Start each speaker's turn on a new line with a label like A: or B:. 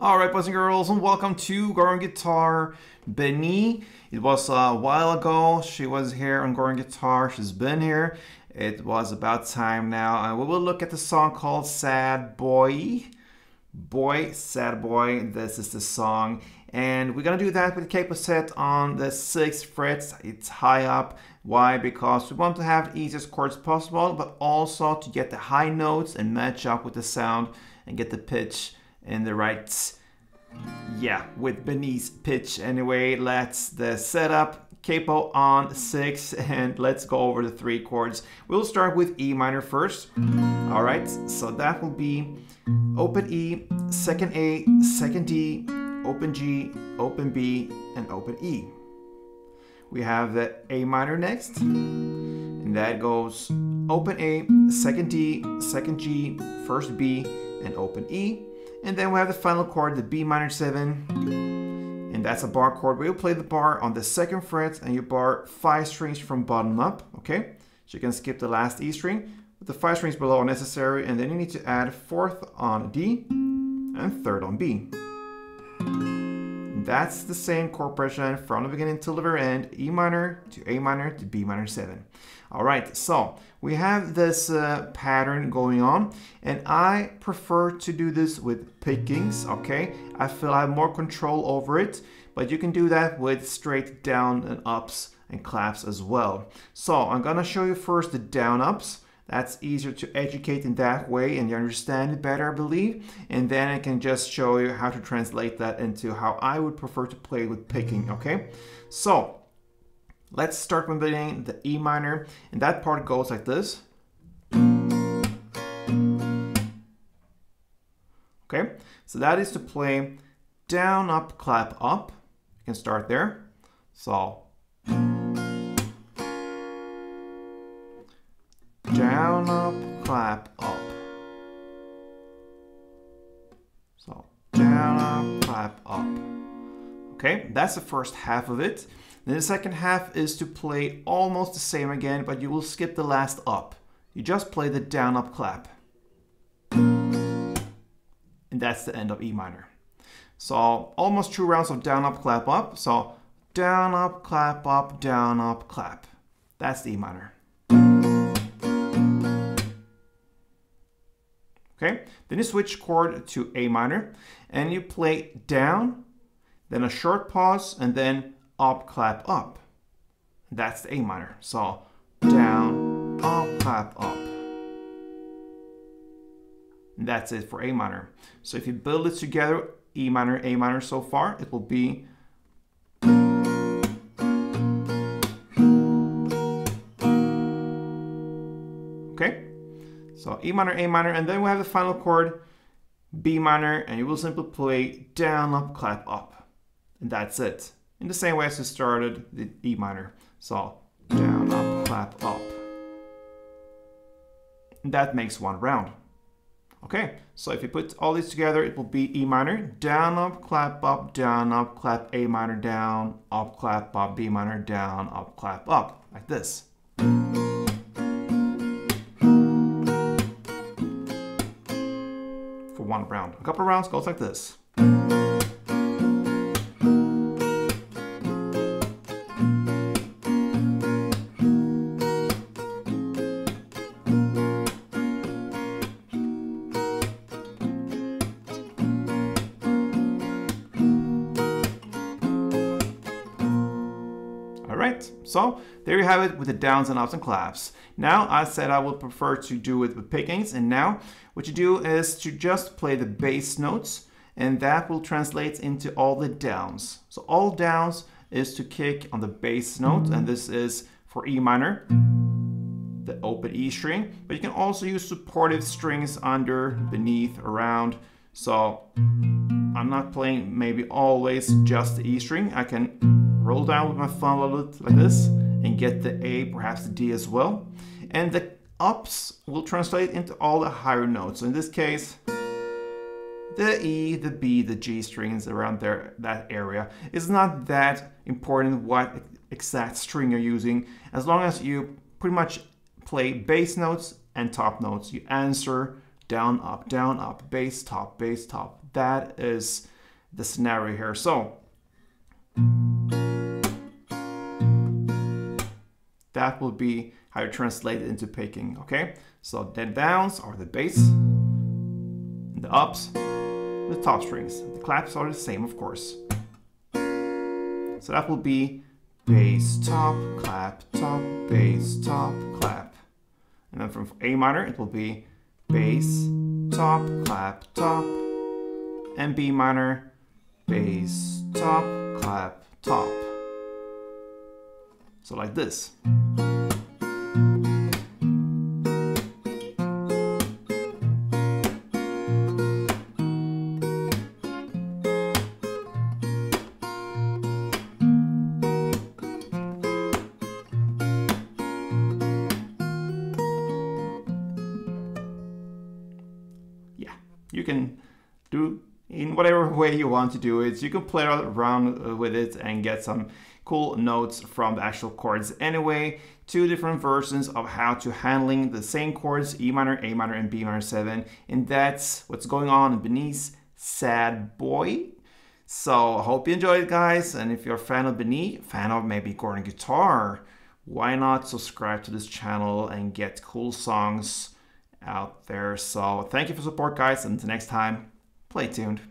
A: Alright, boys and girls, and welcome to Go On Guitar. Benee, it was a while ago. She was here on Go On Guitar. She's been here. It was about time now. And we will look at the song called Sad Boy. Boy, Sad Boy. This is the song. And we're going to do that with the capo set on the 6th fret. It's high up. Why? Because we want to have the easiest chords possible, but also to get the high notes and match up with the sound and get the pitch in the right, with Benee's pitch. Anyway, let's the setup, capo on 6, and let's go over the 3 chords. We'll start with E minor first. All right, so that will be open E, second A, second D, open G, open B, and open E. We have the A minor next, and that goes open A, second D, second G, first B, and open E. And then we have the final chord, the B minor 7, and that's a bar chord. We'll play the bar on the 2nd fret, and you bar 5 strings from bottom up, okay? So you can skip the last E string, but the 5 strings below are necessary, and then you need to add 4th on D and 3rd on B. And that's the same chord progression from the beginning till the very end, E minor to A minor to B minor 7. All right, so we have this pattern going on, and I prefer to do this with pickings, okay? I feel I have more control over it, but you can do that with straight down and ups and claps as well. So I'm gonna show you first the down ups. That's easier to educate in that way, and you understand it better, I believe. And then I can just show you how to translate that into how I would prefer to play with picking, okay? So let's start from the beginning, the E minor, and that part goes like this. Okay, so that is to play down, up, clap, up. You can start there. So down, up, clap, up. So down, up, clap, up. Okay, that's the first half of it. Then the second half is to play almost the same again, but you will skip the last up. You just play the down, up, clap. And that's the end of E minor. So almost 2 rounds of down, up, clap, up. So down, up, clap, up, down, up, clap. That's the E minor. Okay, then you switch chord to A minor, and you play down, then a short pause, and then up, clap, up. That's the A minor. So down, up, clap, up. And that's it for A minor. So if you build it together, E minor, A minor so far, it will be okay. So E minor, A minor, and then we have the final chord, B minor, and you will simply play down, up, clap, up. And that's it. In the same way as you started the E minor. So down, up, clap, up. And that makes 1 round. Okay, so if you put all these together, it will be E minor, down, up, clap, A minor, down, up, clap, up, B minor, down, up, clap, up, like this. For 1 round. A couple of rounds goes like this. Alright, so there you have it with the downs and ups and claps. Now I said I would prefer to do it with pickings, and now what you do is to just play the bass notes, and that will translate into all the downs. So all downs is to kick on the bass note, and this is for E minor, the open E string, but you can also use supportive strings under, beneath, around. So I'm not playing maybe always just the E string. I can roll down with my thumb a little bit like this and get the A, perhaps the D as well. And the ups will translate into all the higher notes. So in this case, the E, the B, the G strings around there, that area. It's not that important what exact string you're using, as long as you pretty much play bass notes and top notes. You answer down, up, bass, top, bass, top. That is the scenario here. So that will be how you translate it into picking, okay? So the downs are the bass, the ups, the top strings. The claps are the same, of course. So that will be bass, top, clap, bass, top, clap. And then from A minor, it will be bass, top, clap, top. And B minor, bass, top, clap, top. So like this. Yeah, you can do in whatever way you want to do it. You can play around with it and get some cool notes from the actual chords. Anyway, 2 different versions of how to handling the same chords, E minor, A minor, and B minor 7. And that's what's going on in Benee's Sad Boy. So I hope you enjoyed it, guys. And if you're a fan of Benee, fan of maybe Gordon Guitar, why not subscribe to this channel and get cool songs out there. So thank you for support, guys, and until next time, play tuned.